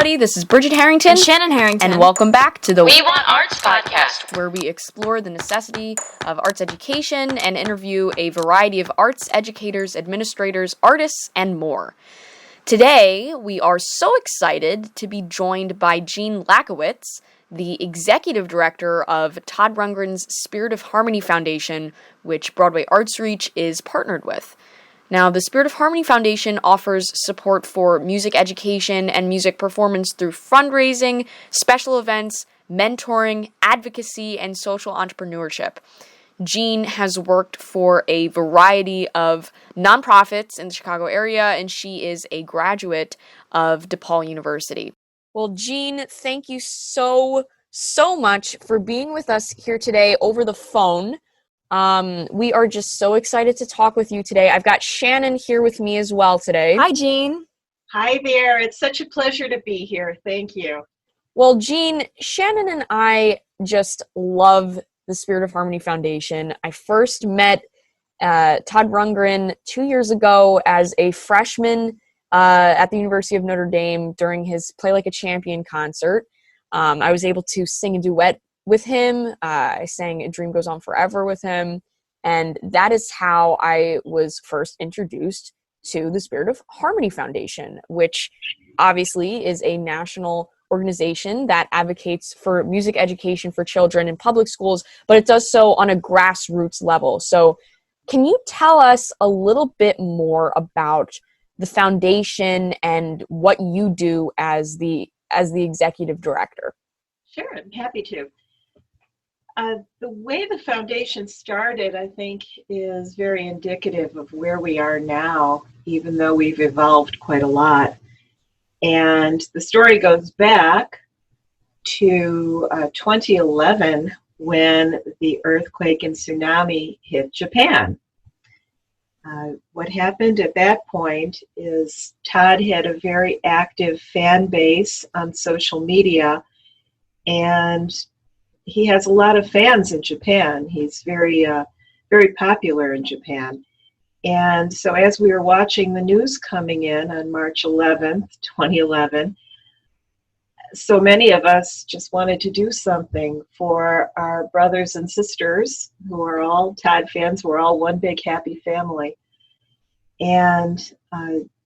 everybody. This is Brigid Harrington and Shannon Harrington, and welcome back to the We Want Arts podcast, where we explore the necessity of arts education and interview a variety of arts educators, administrators, artists, and more. Today, we are so excited to be joined by Jean Lachowicz, the executive director of Todd Rundgren's Spirit of Harmony Foundation, which Broadway Arts Reach is partnered with. Now, the Spirit of Harmony Foundation offers support for music education and music performance through fundraising, special events, mentoring, advocacy, and social entrepreneurship. Jean has worked for a variety of nonprofits in the Chicago area, and she is a graduate of DePaul University. Well, Jean, thank you so much for being with us here today over the phone. We are just so excited to talk with you today. I've got Shannon here with me as well today. Hi, Jean. Hi there. It's such a pleasure to be here. Thank you. Well, Jean, Shannon and I just love the Spirit of Harmony Foundation. I first met Todd Rundgren 2 years ago as a freshman at the University of Notre Dame during his Play Like a Champion concert. I was able to sing a duet with him. I sang A Dream Goes On Forever with him. And that is how I was first introduced to the Spirit of Harmony Foundation, which obviously is a national organization that advocates for music education for children in public schools, but it does so on a grassroots level. So can you tell us a little bit more about the foundation and what you do as the executive director? Sure, I'm happy to. The way the foundation started, I think, is very indicative of where we are now, even though we've evolved quite a lot. And the story goes back to 2011 when the earthquake and tsunami hit Japan. What happened at that point is Todd had a very active fan base on social media, and he has a lot of fans in Japan. He's very popular in Japan. And so as we were watching the news coming in on March 11th, 2011, so many of us just wanted to do something for our brothers and sisters who are all Todd fans. We're all one big happy family. And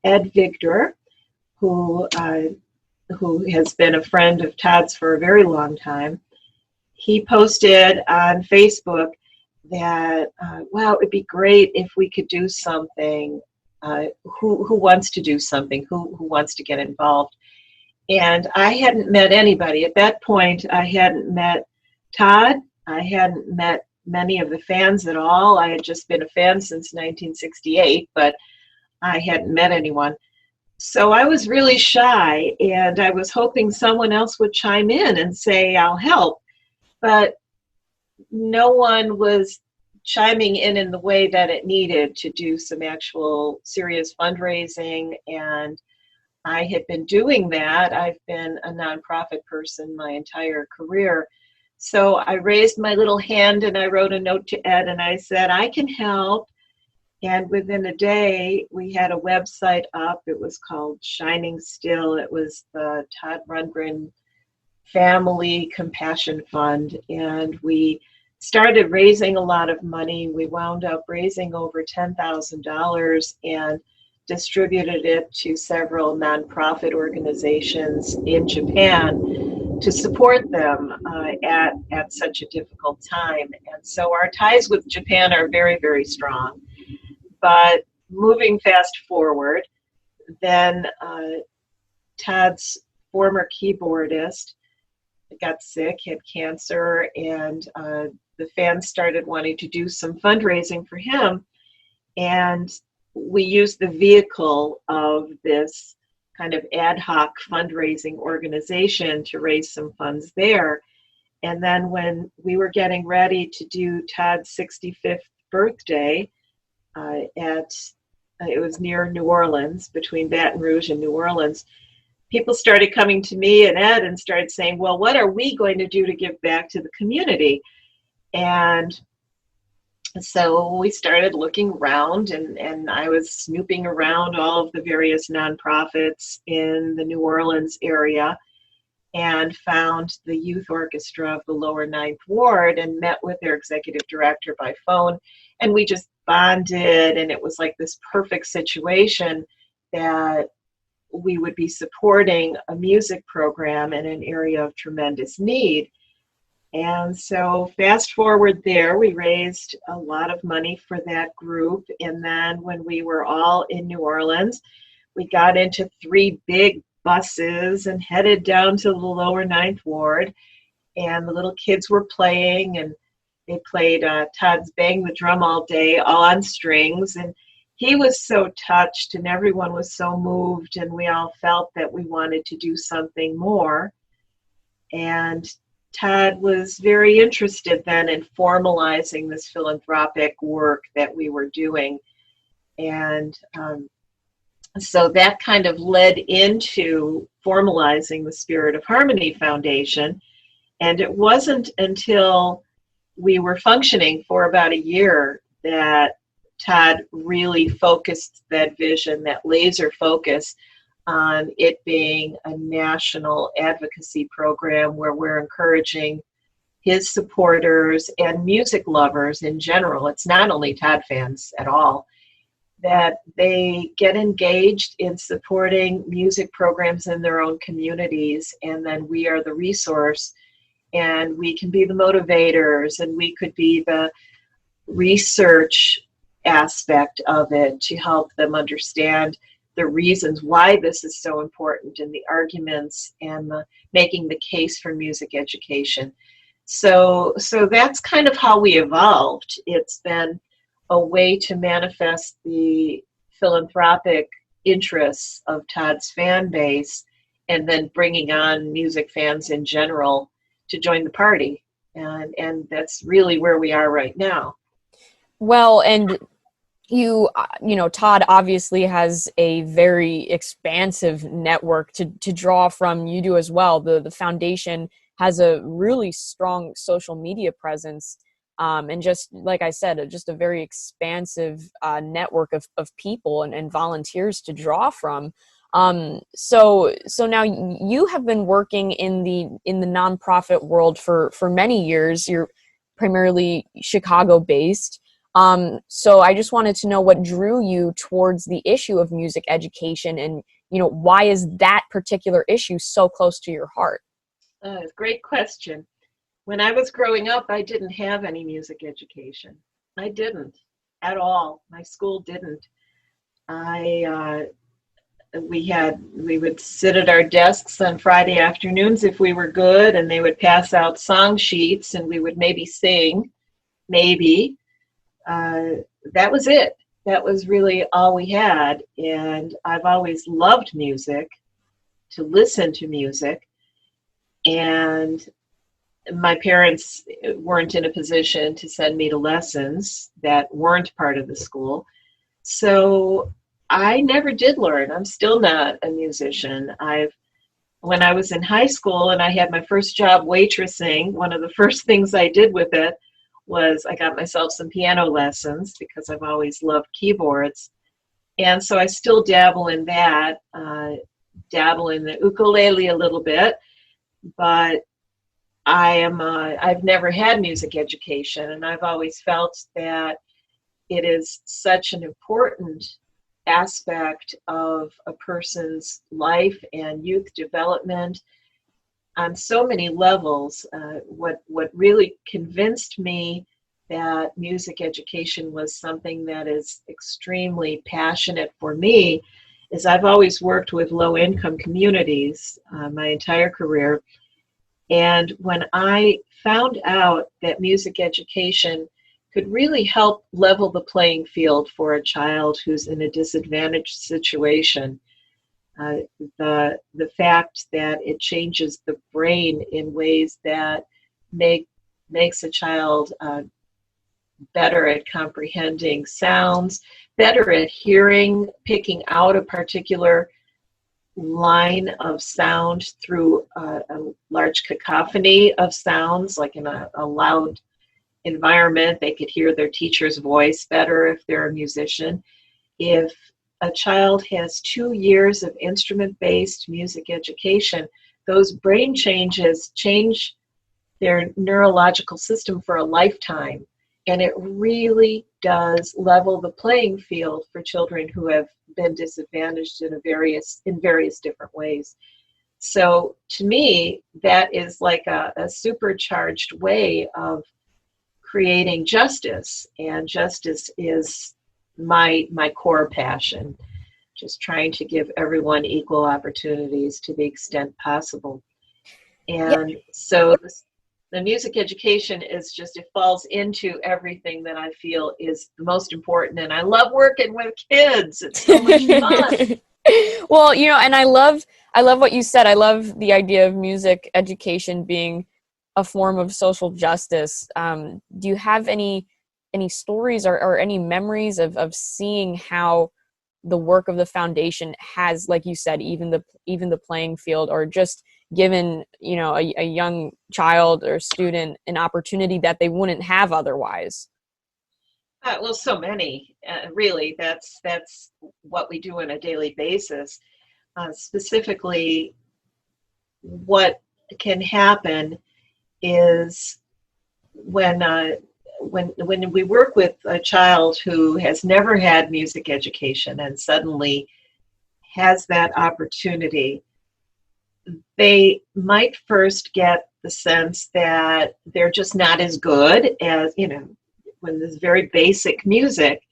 Ed Victor, who has been a friend of Todd's for a very long time, he posted on Facebook that, wow, it would be great if we could do something. Who wants to do something? Who wants to get involved? And I hadn't met anybody. At that point, I hadn't met Todd. I hadn't met many of the fans at all. I had just been a fan since 1968, but I hadn't met anyone. So I was really shy, and I was hoping someone else would chime in and say, I'll help. But no one was chiming in the way that it needed to do some actual serious fundraising. And I had been doing that. I've been a nonprofit person my entire career. So I raised my little hand and I wrote a note to Ed and I said, I can help. And within a day, we had a website up. It was called Shining Still. It was the Todd Rundgren Family Compassion Fund. And we started raising a lot of money. We wound up raising over $10,000 and distributed it to several nonprofit organizations in Japan to support them at such a difficult time. And so our ties with Japan are very, very strong. But moving fast forward, then Todd's former keyboardist got sick, had cancer, and the fans started wanting to do some fundraising for him. And we used the vehicle of this kind of ad hoc fundraising organization to raise some funds there. And then when we were getting ready to do Todd's 65th birthday it was near New Orleans, between Baton Rouge and New Orleans, people started coming to me and Ed and started saying, well, what are we going to do to give back to the community? And So we started looking around, and I was snooping around all of the various nonprofits in the New Orleans area and found the youth orchestra of the lower Ninth Ward and met with their executive director by phone. And we just bonded, and it was like this perfect situation that we would be supporting a music program in an area of tremendous need. And so fast forward there, we raised a lot of money for that group. And then when we were all in New Orleans, we got into 3 big buses and headed down to the lower Ninth Ward. And the little kids were playing, and they played Todd's Bang the Drum All Day, all on strings. And he was so touched, and everyone was so moved, and we all felt that we wanted to do something more. And Todd was very interested then in formalizing this philanthropic work that we were doing. And so that kind of led into formalizing the Spirit of Harmony Foundation. And it wasn't until we were functioning for about a year that Todd really focused that vision, that laser focus on it being a national advocacy program where we're encouraging his supporters and music lovers in general. It's not only Todd fans at all, that they get engaged in supporting music programs in their own communities, and then we are the resource, and we can be the motivators, and we could be the research aspect of it to help them understand the reasons why this is so important, and the arguments, and the making the case for music education. So that's kind of how we evolved. It's been a way to manifest the philanthropic interests of Todd's fan base, and then bringing on music fans in general to join the party. And that's really where we are right now. Well, and you know, Todd obviously has a very expansive network to draw from. You do as well. The foundation has a really strong social media presence, and just like I said, just a very expansive network of people and volunteers to draw from. So now you have been working in the nonprofit world for many years. You're primarily Chicago based. So I just wanted to know what drew you towards the issue of music education, and, you know, why is that particular issue so close to your heart? Great question. When I was growing up, I didn't have any music education. I didn't at all. My school didn't. We would sit at our desks on Friday afternoons if we were good, and they would pass out song sheets, and we would maybe sing, maybe. That was it. That was really all we had. And I've always loved music, to listen to music. And my parents weren't in a position to send me to lessons that weren't part of the school. So I never did learn. I'm still not a musician. When I was in high school and I had my first job waitressing, one of the first things I did with it was I got myself some piano lessons because I've always loved keyboards. And so I still dabble in that, dabble in the ukulele a little bit, but I've never had music education, and I've always felt that it is such an important aspect of a person's life and youth development on so many levels. What really convinced me that music education was something that is extremely passionate for me is I've always worked with low-income communities my entire career. And when I found out that music education could really help level the playing field for a child who's in a disadvantaged situation, the fact that it changes the brain in ways that makes a child better at comprehending sounds, better at hearing, picking out a particular line of sound through a large cacophony of sounds, like in a loud environment. They could hear their teacher's voice better if they're a musician. If a child has 2 years of instrument-based music education, those brain changes change their neurological system for a lifetime. And it really does level the playing field for children who have been disadvantaged in various different ways. So to me, that is like a supercharged way of creating justice. And justice is my core passion, just trying to give everyone equal opportunities to the extent possible. And so the music education is just, it falls into everything that I feel is the most important. And I love working with kids. It's so much fun. Well, and I love what you said. I love the idea of music education being a form of social justice. Do you have any stories or any memories of seeing how the work of the foundation has, like you said, even the playing field, or just given a young child or student an opportunity that they wouldn't have otherwise? Well, so many. Really, that's what we do on a daily basis. Specifically, what can happen is when we work with a child who has never had music education and suddenly has that opportunity, they might first get the sense that they're just not as good as, when this very basic music,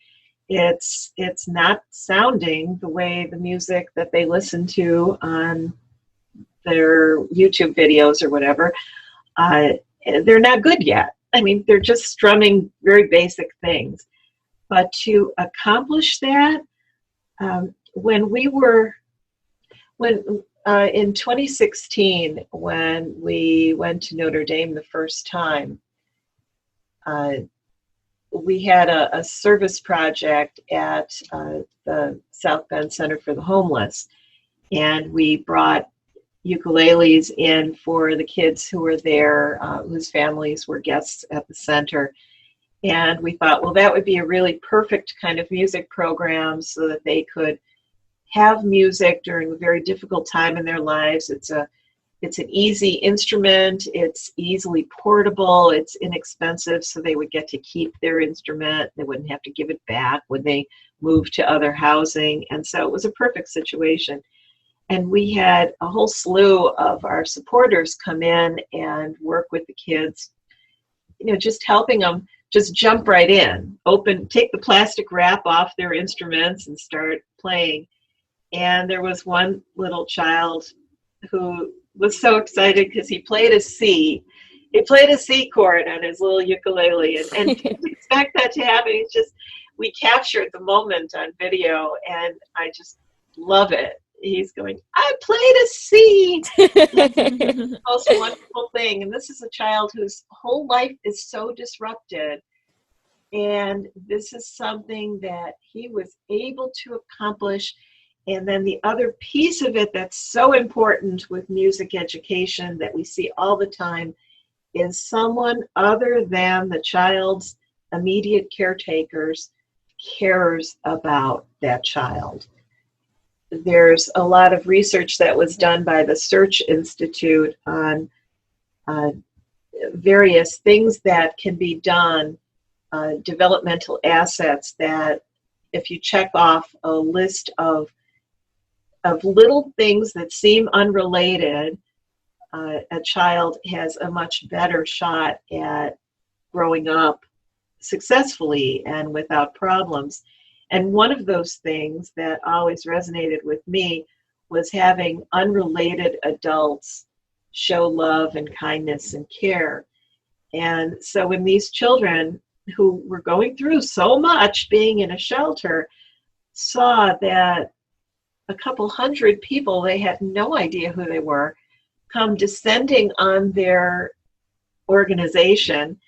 it's not sounding the way the music that they listen to on their YouTube videos or whatever. They're not good yet. I mean, they're just strumming very basic things. But to accomplish that, in 2016, when we went to Notre Dame the first time, we had a service project at the South Bend Center for the Homeless, and we brought ukuleles in for the kids who were there, whose families were guests at the center. And we thought, well, that would be a really perfect kind of music program so that they could have music during a very difficult time in their lives. It's an easy instrument, it's easily portable, it's inexpensive, so they would get to keep their instrument. They wouldn't have to give it back when they moved to other housing. And so it was a perfect situation. And we had a whole slew of our supporters come in and work with the kids, just helping them just jump right in, take the plastic wrap off their instruments and start playing. And there was one little child who was so excited because he played a C. He played a C chord on his little ukulele, and didn't expect that to happen. It's just, we captured the moment on video, and I just love it. He's going, I played a C. The most wonderful thing. And this is a child whose whole life is so disrupted. And this is something that he was able to accomplish. And then the other piece of it that's so important with music education that we see all the time is someone other than the child's immediate caretakers cares about that child. There's a lot of research that was done by the Search Institute on various things that can be done, developmental assets, that if you check off a list of little things that seem unrelated, a child has a much better shot at growing up successfully and without problems. And one of those things that always resonated with me was having unrelated adults show love and kindness and care. And so when these children who were going through so much being in a shelter saw that a couple hundred people, they had no idea who they were, come descending on their organization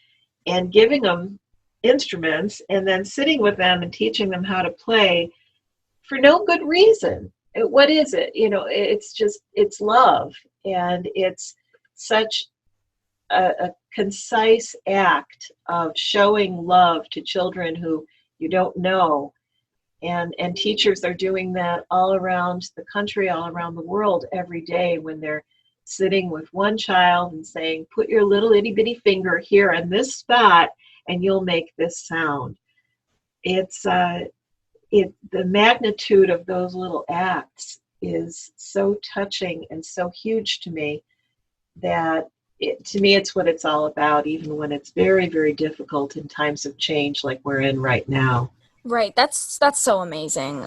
and giving them instruments and then sitting with them and teaching them how to play for no good reason. What is it? It's love. And it's such a concise act of showing love to children who you don't know. And teachers are doing that all around the country, all around the world every day when they're sitting with one child and saying, put your little itty bitty finger here in this spot and you'll make this sound. It's the magnitude of those little acts is so touching and so huge to me that to me it's what it's all about, even when it's very, very difficult in times of change like we're in right now. Right, that's so amazing.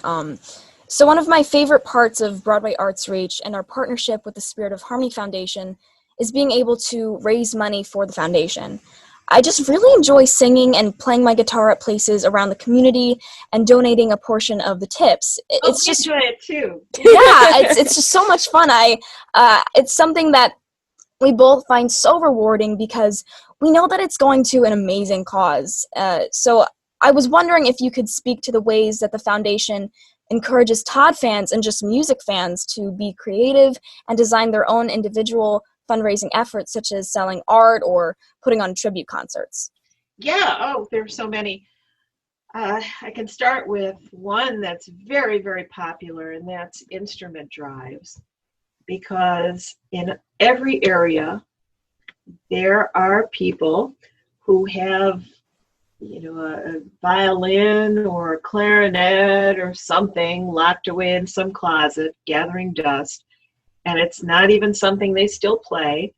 So one of my favorite parts of Broadway Arts Reach and our partnership with the Spirit of Harmony Foundation is being able to raise money for the foundation. I just really enjoy singing and playing my guitar at places around the community and donating a portion of the tips. It's just enjoy it too. Yeah, it's just so much fun. It's something that we both find so rewarding because we know that it's going to an amazing cause. So I was wondering if you could speak to the ways that the foundation encourages Todd fans and just music fans to be creative and design their own individual fundraising efforts, such as selling art or putting on tribute concerts. Yeah, there's so many. I can start with one that's very, very popular, and that's instrument drives. Because in every area, there are people who have, a violin or a clarinet or something locked away in some closet, gathering dust, and it's not even something they still play.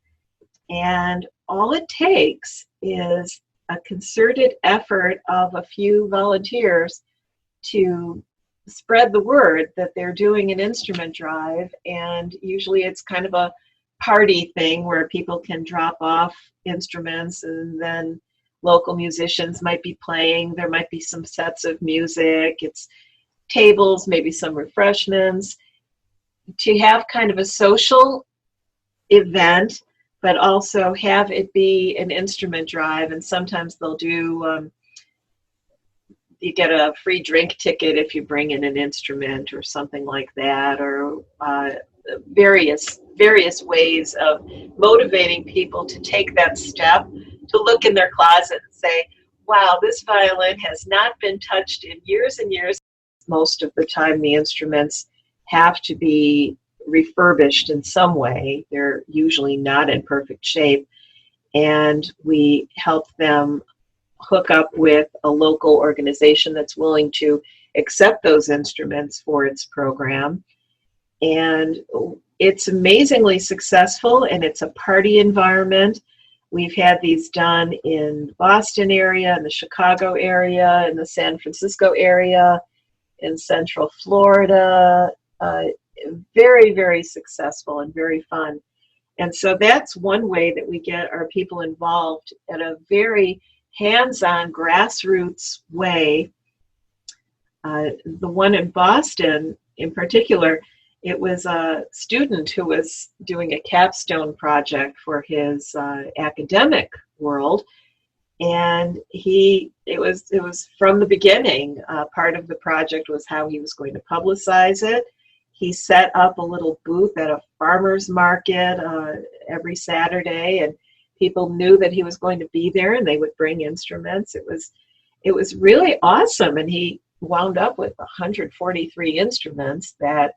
And all it takes is a concerted effort of a few volunteers to spread the word that they're doing an instrument drive, and usually it's kind of a party thing where people can drop off instruments and then local musicians might be playing. There might be some sets of music, it's tables, maybe some refreshments, to have kind of a social event, but also have it be an instrument drive. And sometimes they'll do you get a free drink ticket if you bring in an instrument or something like that, or various ways of motivating people to take that step, to look in their closet and say, wow, this violin has not been touched in years and years. Most of the time the instruments have to be refurbished in some way. They're usually not in perfect shape, and we help them hook up with a local organization that's willing to accept those instruments for its program. And it's amazingly successful, and it's a party environment. We've had these done in the Boston area, in the Chicago area, in the San Francisco area, in Central Florida. Very, very successful and very fun. And so that's one way that we get our people involved in a very hands-on, grassroots way. The one in Boston, in particular, it was a student who was doing a capstone project for his academic world, and it was from the beginning. Part of the project was how he was going to publicize it. He set up a little booth at a farmer's market every Saturday, and people knew that he was going to be there, and they would bring instruments. It was really awesome, and he wound up with 143 instruments that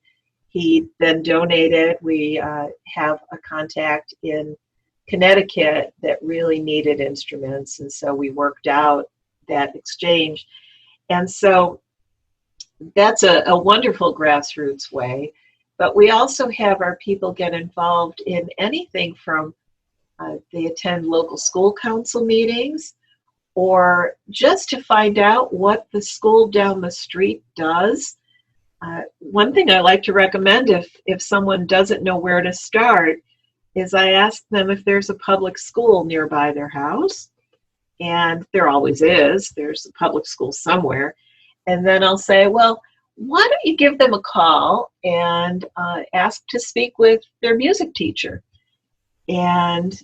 he then donated. We have a contact in Connecticut that really needed instruments, and so we worked out that exchange. And so that's a wonderful grassroots way. But we also have our people get involved in anything from they attend local school council meetings, or just to find out what the school down the street does. One thing I like to recommend if someone doesn't know where to start is I ask them if there's a public school nearby their house, and there always is. There's a public school somewhere. And then I'll say, well, why don't you give them a call and ask to speak with their music teacher? And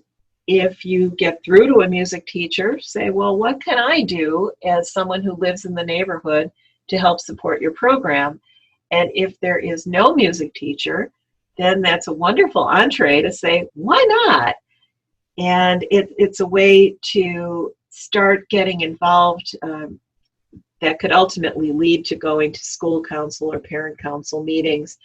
if you get through to a music teacher, say, well, what can I do as someone who lives in the neighborhood to help support your program? And if there is no music teacher, then that's a wonderful entree to say, why not? And it's a way to start getting involved that could ultimately lead to going to school council or parent council meetings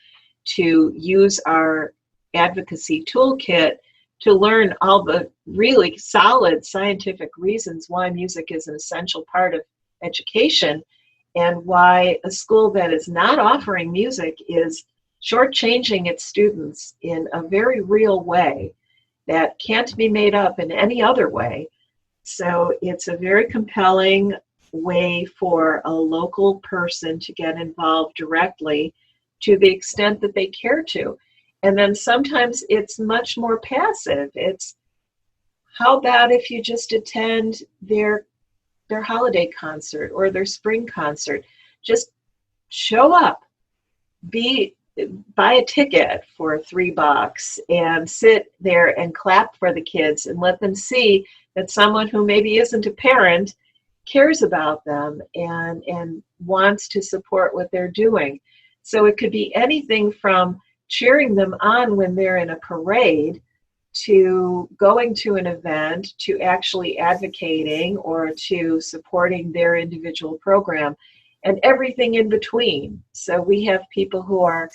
to use our advocacy toolkit to learn all the really solid scientific reasons why music is an essential part of education, and why a school that is not offering music is shortchanging its students in a very real way that can't be made up in any other way. So it's a very compelling way for a local person to get involved directly to the extent that they care to. And then sometimes it's much more passive. It's, how about if you just attend their holiday concert or their spring concert? Just show up, buy a ticket for $3 and sit there and clap for the kids and let them see that someone who maybe isn't a parent cares about them and wants to support what they're doing. So it could be anything from cheering them on when they're in a parade, to going to an event, to actually advocating or to supporting their individual program, and everything in between. So we have people who are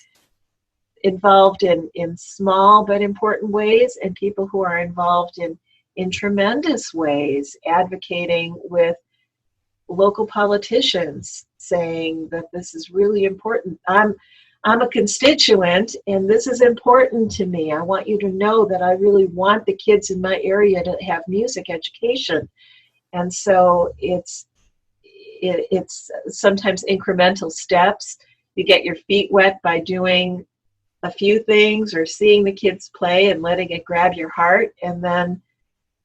involved in small but important ways, and people who are involved in tremendous ways, advocating with local politicians, saying that this is really important. I'm a constituent and this is important to me. I want you to know that I really want the kids in my area to have music education. And so it's sometimes incremental steps. You get your feet wet by doing a few things or seeing the kids play and letting it grab your heart, and then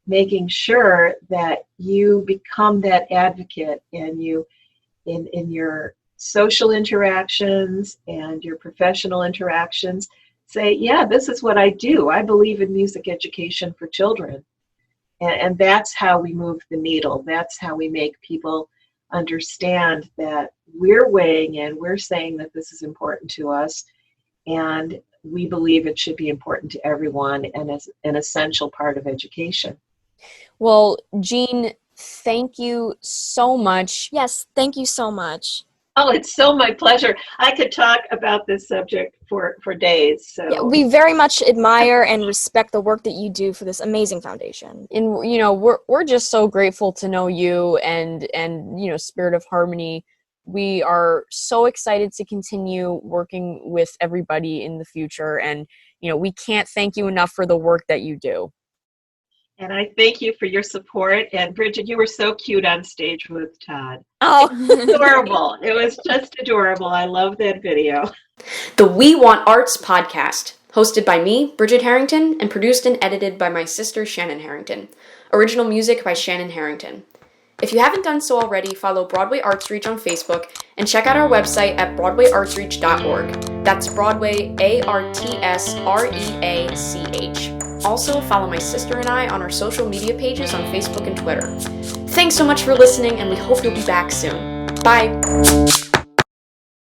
making sure that you become that advocate, and you in your social interactions and your professional interactions say, yeah, this is what I do. I believe in music education for children. And that's how we move the needle. That's how we make people understand that we're weighing in, we're saying that this is important to us, and we believe it should be important to everyone and is an essential part of education. Well, Jean, thank you so much. Yes, thank you so much. Oh, it's so my pleasure. I could talk about this subject for days. So Yeah, we very much admire and respect the work that you do for this amazing foundation. And you know, we're just so grateful to know you and you know, Spirit of Harmony. We are so excited to continue working with everybody in the future, and you know, we can't thank you enough for the work that you do. And I thank you for your support. And Brigid, you were so cute on stage with Todd. Oh, Adorable. It was just adorable. I love that video. the We Want Arts podcast, hosted by me, Brigid Harrington, and produced and edited by my sister, Shannon Harrington. Original music by Shannon Harrington. If you haven't done so already, follow Broadway Arts Reach on Facebook and check out our website at broadwayartsreach.org. That's Broadway, ARTSREACH. Also, follow my sister and I on our social media pages on Facebook and Twitter. Thanks so much for listening, and we hope you'll be back soon. Bye!